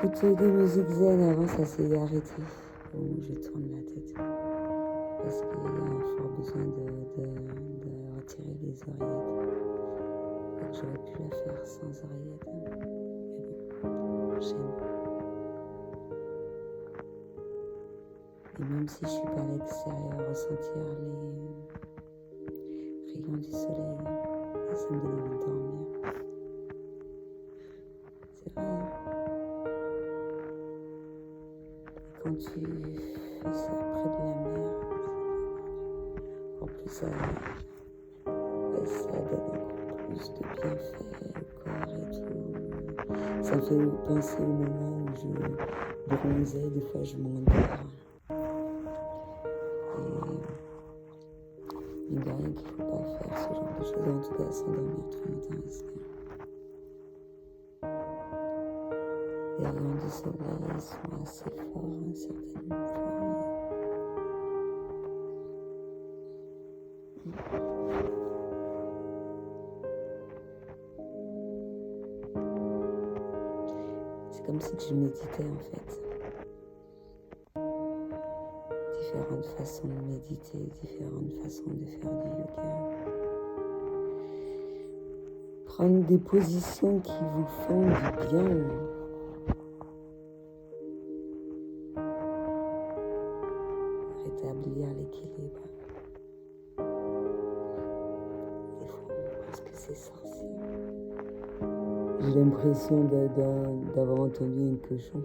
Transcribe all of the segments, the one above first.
J'écoutais des musiques zen avant, ça s'est arrêté. Où je tourne la tête. Parce qu'il y a un fort besoin de retirer les oreillettes. Et que j'aurais pu la faire sans oreillettes. Mais bon, j'aime. Et même si je suis pas à l'extérieur, ressentir les rayons du soleil, ça me donne envie de dormir. C'est vrai, hein? Et quand tu fais ça près de la mer, en plus ça donne encore plus de bienfaits au corps et tout. Ça me fait penser au moment où je bronzais, des fois je m'endors. Et il n'y a rien qu'il ne faut pas faire, ce genre de choses, en tout cas s'endormir très longtemps ici. Les rayons du soleil sont assez forts, certaines fois. C'est comme si je méditais en fait. Différentes façons de méditer, différentes façons de faire du yoga. Prendre des positions qui vous font du bien. Rétablir l'équilibre. Des fois, on pense que c'est sorcier. J'ai l'impression d'avoir entendu un cochon.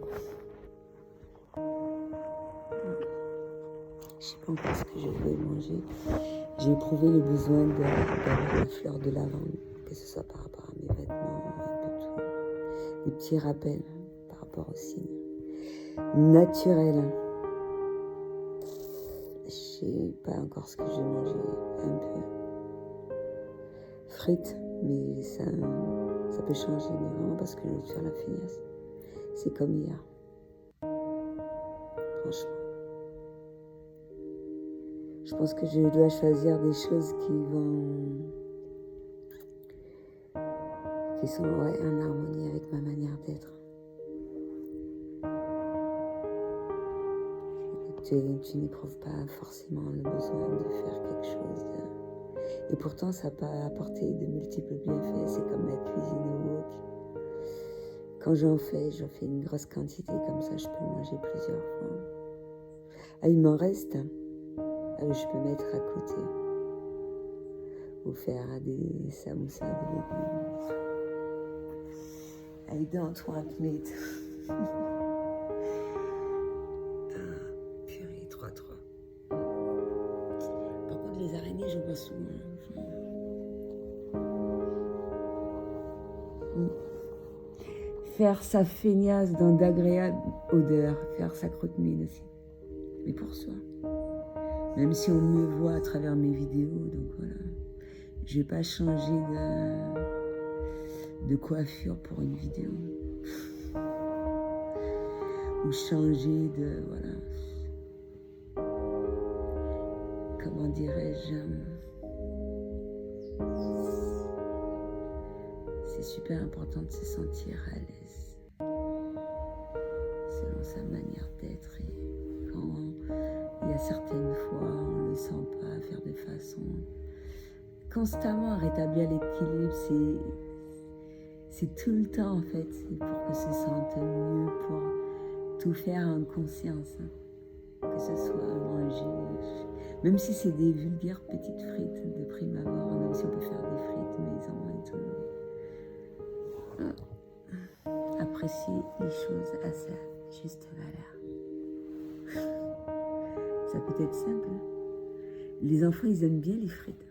Je sais pas encore ce que je vais manger. J'ai éprouvé le besoin d'avoir la fleur de lavande, que ce soit par rapport à mes vêtements, un peu tout. Des petits rappels par rapport au signe. Naturel. Je sais pas encore ce que je vais manger. Un peu. Frites, mais ça peut changer, mais vraiment parce que je vais faire la feignasse. C'est comme hier. Franchement. Je pense que je dois choisir des choses qui sont en harmonie avec ma manière d'être. Tu n'éprouves pas forcément le besoin de faire quelque chose. Et pourtant, ça peut apporter de multiples bienfaits. C'est comme la cuisine au wok. Quand j'en fais une grosse quantité, comme ça, je peux manger plusieurs fois. Ah, il m'en reste. Je peux mettre à côté. Ou faire des samoussas de légumes. I don't want meat. Purée, 3-3. Par contre, les araignées, je vois souvent. Faire sa feignasse dans d'agréables odeurs. Faire sa crotte-mine aussi. Mais pour soi. Même si on me voit à travers mes vidéos, donc voilà. Je vais pas changer de coiffure pour une vidéo. Ou changer de, voilà. Comment dirais-je? C'est super important de se sentir à l'aise. Selon sa manière d'être. Et quand il y a certaines fois, on ne le sent pas faire de façon constamment à rétablir l'équilibre, c'est tout le temps en fait, c'est pour que se sente mieux, pour tout faire en conscience, hein. Que ce soit manger, même si c'est des vulgaires petites frites de prime abord, même si on peut faire des frites maison et tout. Apprécier les choses à sa juste valeur. Ça peut être simple. Les enfants, ils aiment bien les frites.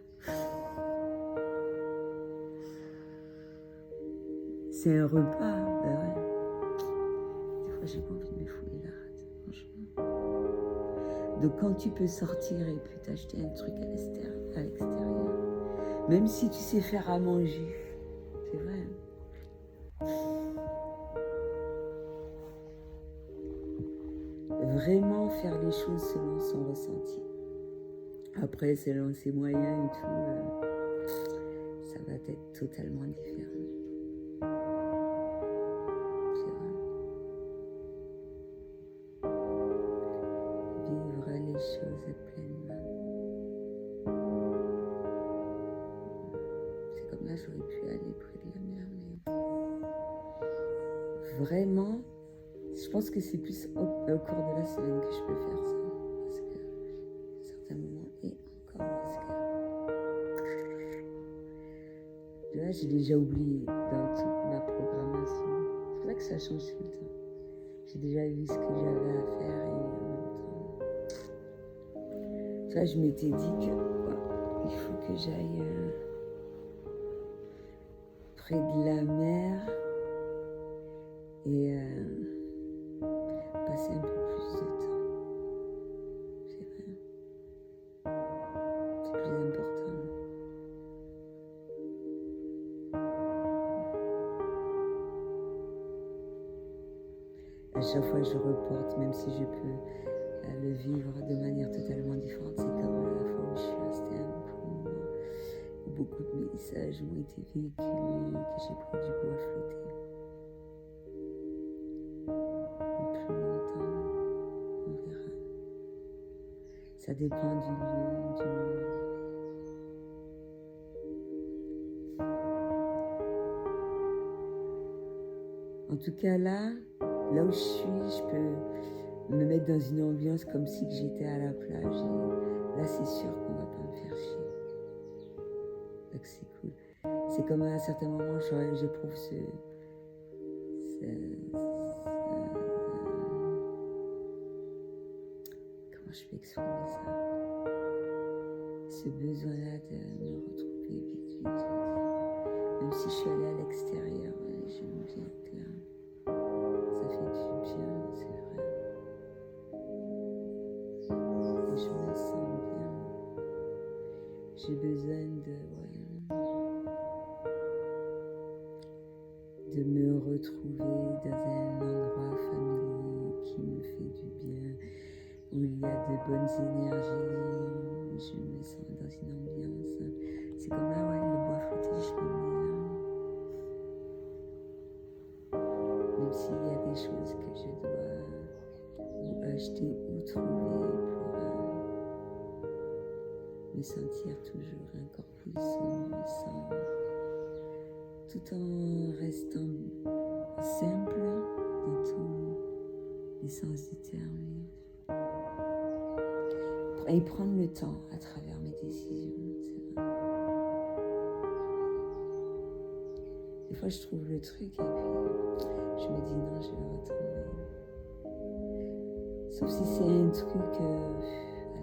C'est un repas, ben ouais. Des fois, j'ai pas envie de me fouler la rate, franchement. Donc, quand tu peux sortir et puis t'acheter un truc à l'extérieur, même si tu sais faire à manger, c'est vrai. Vraiment faire les choses selon son ressenti. Après, selon ses moyens et tout, ça va être totalement différent. C'est vrai. vraiment, je pense que c'est plus au cours de la semaine que je peux faire ça. Parce que à certains moments, et encore, parce que là, j'ai déjà oublié dans toute ma programmation. C'est pour ça que ça change tout le temps. J'ai déjà vu ce que j'avais à faire et en même temps. Ça, je m'étais dit que il faut que j'aille près de la mer et passer un peu plus de temps. C'est vrai. C'est plus important. À chaque fois, je reporte, même si je peux le vivre de manière totalement différente. C'est comme la fois où je suis restée un moment où beaucoup de messages m'ont été véhiculés, que j'ai pris du bois flotté. Plus longtemps, on verra. Ça dépend du lieu, du moment. En tout cas, là où je suis, je peux me mettre dans une ambiance comme si j'étais à la plage. Et là, c'est sûr qu'on va pas me faire chier. Donc, c'est cool. C'est comme à un certain moment, j'éprouve comment je peux exprimer ça? Ce besoin-là de me retrouver vite. Même si je suis allée à l'extérieur, j'aime bien être là. Ça fait du bien, c'est vrai. Et je me sens bien. J'ai besoin de me retrouver dans un endroit familier qui me fait du bien, où il y a de bonnes énergies, où je me sens dans une ambiance. C'est comme là, le bois flotté, je l'ai mis là. Même s'il y a des choses que je dois ou acheter ou trouver pour me sentir toujours encore plus sans, tout en restant simple dans tous les sens du terme. Et prendre le temps à travers mes décisions, c'est vrai. Des fois, je trouve le truc et puis je me dis non, je vais le retrouver. Sauf si c'est un truc à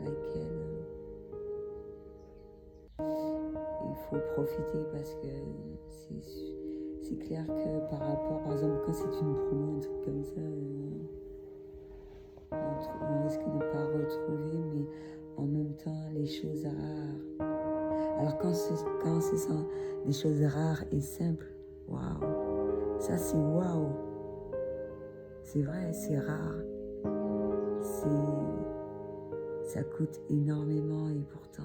laquelle il faut profiter parce que c'est clair que par rapport, par exemple, quand c'est une promo, un truc comme ça, on risque de ne pas retrouver, mais en même temps, les choses rares. Alors quand ce sont des choses rares et simples, waouh, ça c'est waouh. C'est vrai, c'est rare. Ça coûte énormément et pourtant,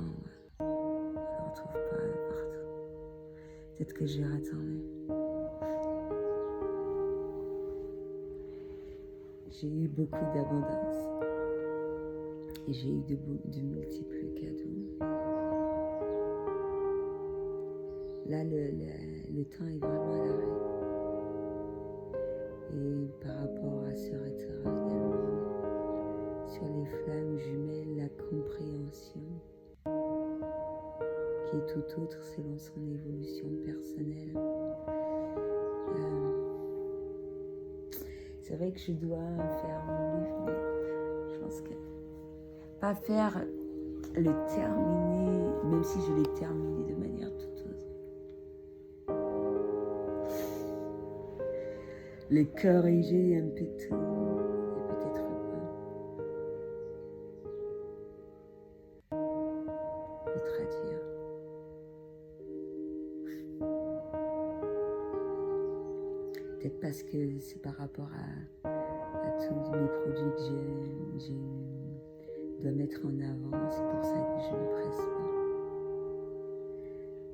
on ne le retrouve pas partout. Peut-être que j'ai raté. J'ai eu beaucoup d'abondance et j'ai eu de multiples cadeaux. Là, le temps est vraiment à l'arrêt. Et par rapport à ce retard également, sur les flammes jumelles, la compréhension qui est tout autre selon son évolution personnelle. C'est vrai que je dois faire mon livre, mais je pense que pas faire le terminer, même si je l'ai terminé de manière toute autre. Le corriger un peu tout, et peut-être pas. Le traduire. Peut-être parce que c'est par rapport à tous mes produits que je dois mettre en avant, c'est pour ça que je ne presse pas.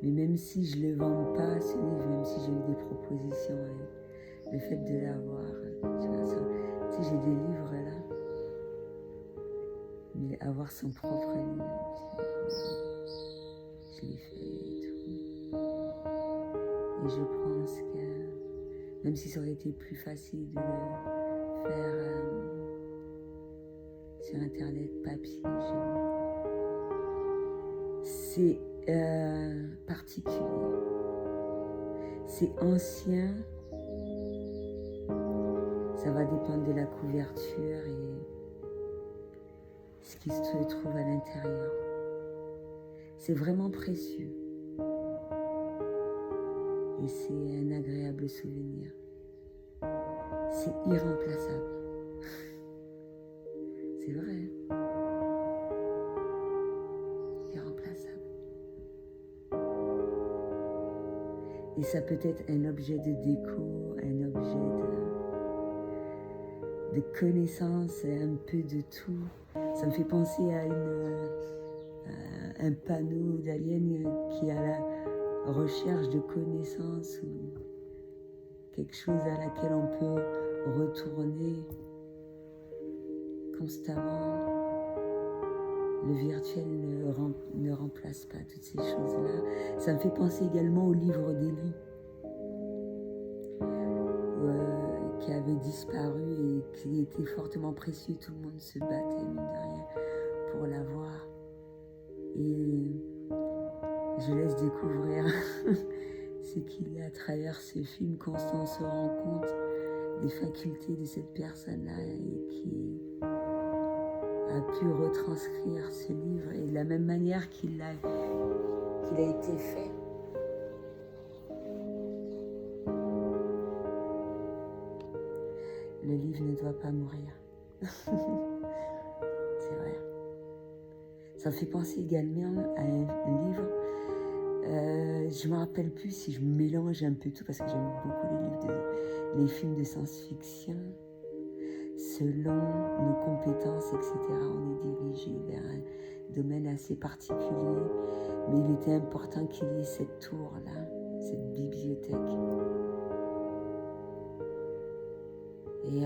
Mais même si je ne le vends pas, ce livre, même si j'ai eu des propositions, le fait de l'avoir, tu vois, tu sais, j'ai des livres là, mais avoir son propre livre, je l'ai fait et tout. Et je pense que même si ça aurait été plus facile de le faire sur internet, papier, c'est particulier, c'est ancien, ça va dépendre de la couverture et ce qui se trouve à l'intérieur. C'est vraiment précieux et c'est un agréable souvenir. C'est irremplaçable. C'est vrai. Irremplaçable. Et ça peut être un objet de déco, un objet de connaissance, un peu de tout. Ça me fait penser à un panneau d'alien qui est à la recherche de connaissances ou quelque chose à laquelle on peut retourner constamment. Le virtuel ne remplace pas toutes ces choses-là. Ça me fait penser également au livre d'Élie qui avait disparu et qui était fortement précieux. Tout le monde se battait, mine de rien, pour l'avoir. Et je laisse découvrir ce qu'il y a à travers ce film quand on se rend compte des facultés de cette personne-là et qui a pu retranscrire ce livre et de la même manière qu'il a été fait. Le livre ne doit pas mourir. C'est vrai. Ça me fait penser également à un livre. Je ne me rappelle plus si je mélange un peu tout parce que j'aime beaucoup les films de science-fiction. Selon nos compétences, etc., on est dirigé vers un domaine assez particulier. Mais il était important qu'il y ait cette tour-là, cette bibliothèque. Et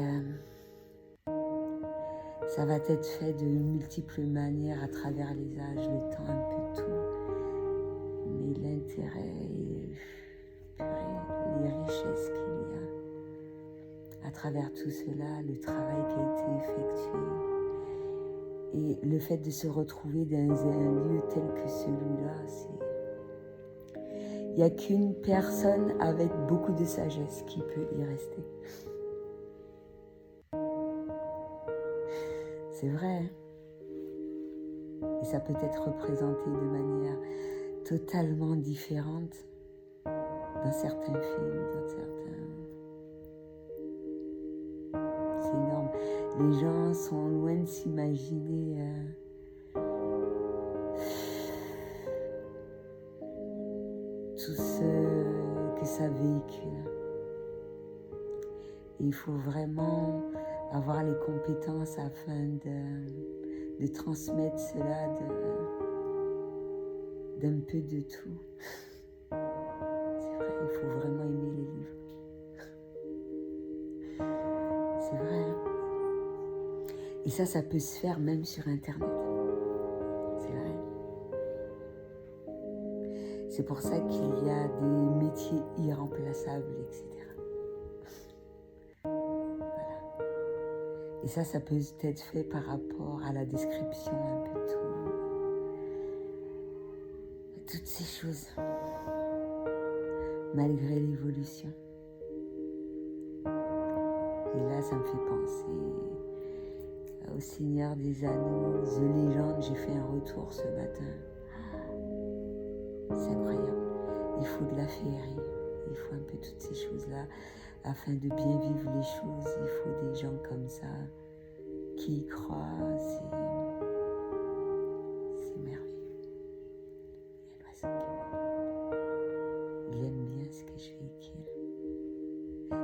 ça va être fait de multiples manières à travers les âges, le temps, un peu tout. Mais l'intérêt et les richesses qu'il y a à travers tout cela, le travail qui a été effectué et le fait de se retrouver dans un lieu tel que celui-là, il n'y a qu'une personne avec beaucoup de sagesse qui peut y rester. C'est vrai. Et ça peut être représenté de manière totalement différente dans certains films, dans certains... C'est énorme. Les gens sont loin de s'imaginer tout ce que ça véhicule. Et il faut vraiment avoir les compétences afin de transmettre cela d'un peu de tout. C'est vrai, il faut vraiment aimer les livres. C'est vrai. Et ça peut se faire même sur Internet. C'est vrai. C'est pour ça qu'il y a des métiers irremplaçables, etc. Et ça peut être fait par rapport à la description un peu tout. Toutes ces choses. Malgré l'évolution. Et là, ça me fait penser au Seigneur des Anneaux, The Legend. J'ai fait un retour ce matin. C'est incroyable. Il faut de la féerie. Il faut un peu toutes ces choses-là. Afin de bien vivre les choses, il faut des gens comme ça qui y croient. C'est merveilleux. Il aime bien ce que je véhicule.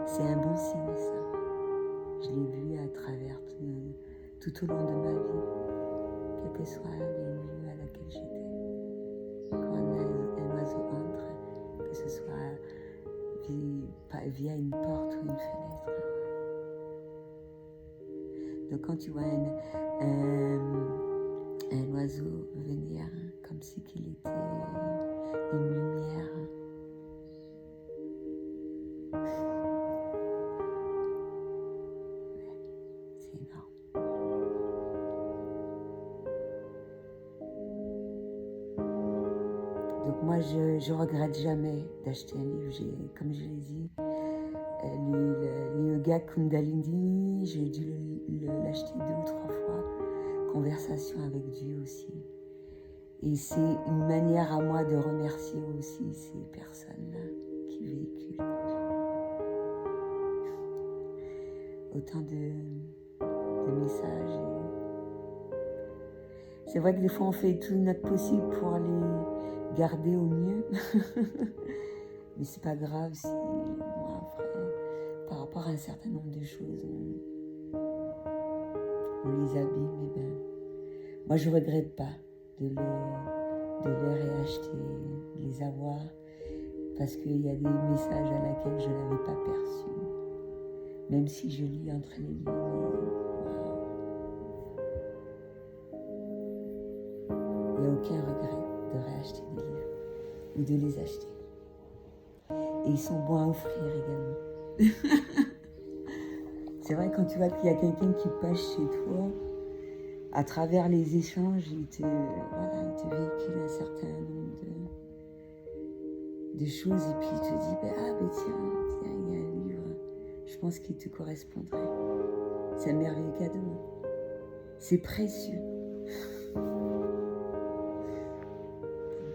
C'est un bon signe, ça. Je l'ai vu à travers tout au long de ma vie, quels que soient les lieux à laquelle j'étais. Quand un oiseau entre, que ce soit via une porte ou une fenêtre. Donc quand tu vois un oiseau venir comme si qu'il était une lumière, Donc moi, je regrette jamais d'acheter un livre. Comme je l'ai dit, le yoga Kundalini, j'ai dû l'acheter 2 ou 3 fois. Conversation avec Dieu aussi. Et c'est une manière à moi de remercier aussi ces personnes-là qui véhiculent autant de messages. C'est vrai que des fois on fait tout notre possible pour les garder au mieux. Mais c'est pas grave si moi après, par rapport à un certain nombre de choses, on les abîme. Et ben, moi je regrette pas de les réacheter, de les avoir, parce qu'il y a des messages à laquelle je n'avais pas perçu. Même si je lis entre les lignes, il n'y a aucun regret de réacheter des livres ou de les acheter. Et ils sont bons à offrir également. C'est vrai, quand tu vois qu'il y a quelqu'un qui passe chez toi, à travers les échanges, il te véhicule un certain nombre de choses, et puis il te dit, tiens, il y a un livre, je pense qu'il te correspondrait. C'est un merveilleux cadeau. C'est précieux.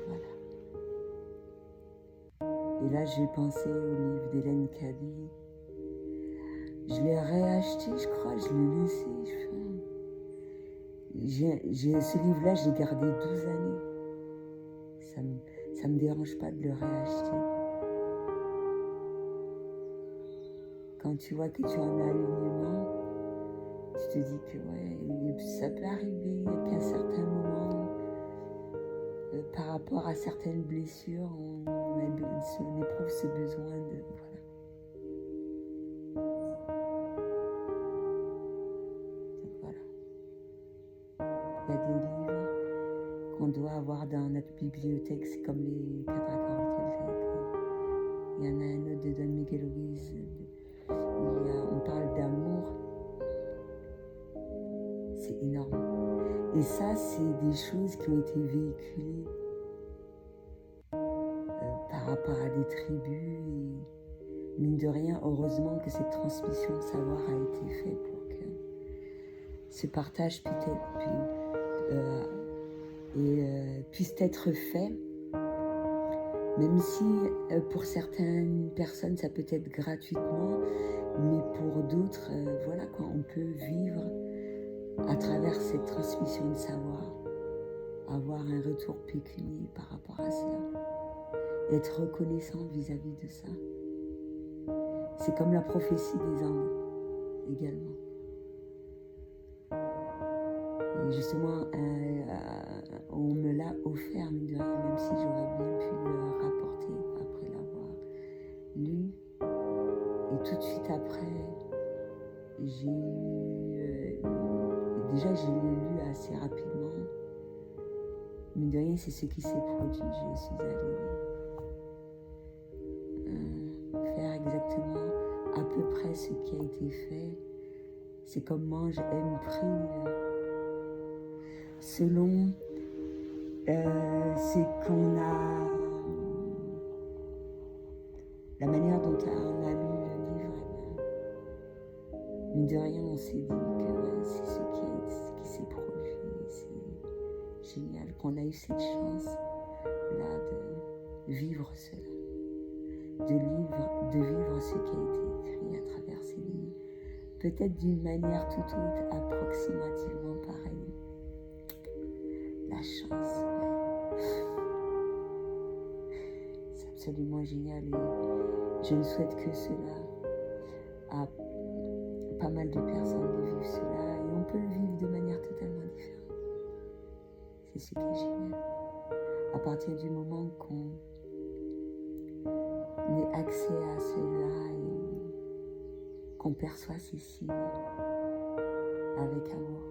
Voilà. Et là, j'ai pensé au livre d'Hélène Caddy. Je l'ai réacheté, je crois, je l'ai laissé. Ce livre-là, je l'ai gardé 12 années. Ça me dérange pas de le réacheter. Quand tu vois que tu en as alignement, tu te dis que ça peut arriver qu'à un certain moment, par rapport à certaines blessures, on éprouve ce besoin de... Il y a des livres qu'on doit avoir dans notre bibliothèque, c'est comme les 4 accords toltèques. Il y en a un autre de Don Miguel Ruiz où on parle d'amour. C'est énorme. Et ça, c'est des choses qui ont été véhiculées par rapport à des tribus. Et mine de rien, heureusement que cette transmission de savoir a été faite pour que ce partage puisse être fait, même si pour certaines personnes ça peut être gratuitement, mais pour d'autres, on peut vivre à travers cette transmission de savoir, avoir un retour pécuniaire par rapport à cela, être reconnaissant vis-à-vis de ça. C'est comme la prophétie des Andes également. Et justement, on me l'a offert, mine de rien, même si j'aurais bien pu le rapporter après l'avoir lu. Et tout de suite après, j'ai eu... déjà, je l'ai lu assez rapidement. Mine de rien, c'est ce qui s'est produit. Je suis allée faire exactement à peu près ce qui a été fait. C'est comme mange, aime, prie. Selon ce qu'on a, la manière dont on a lu le livre, mine de rien, on s'est dit que c'est ce qui s'est produit. C'est génial qu'on a eu cette chance-là de vivre cela, de vivre ce qui a été écrit à travers ces lignes, peut-être d'une manière tout autre, approximativement pareille. La chance, c'est absolument génial, et je ne souhaite que cela à pas mal de personnes de vivre cela, et on peut le vivre de manière totalement différente. C'est ce qui est génial. À partir du moment qu'on ait accès à cela et qu'on perçoit ces signes avec amour.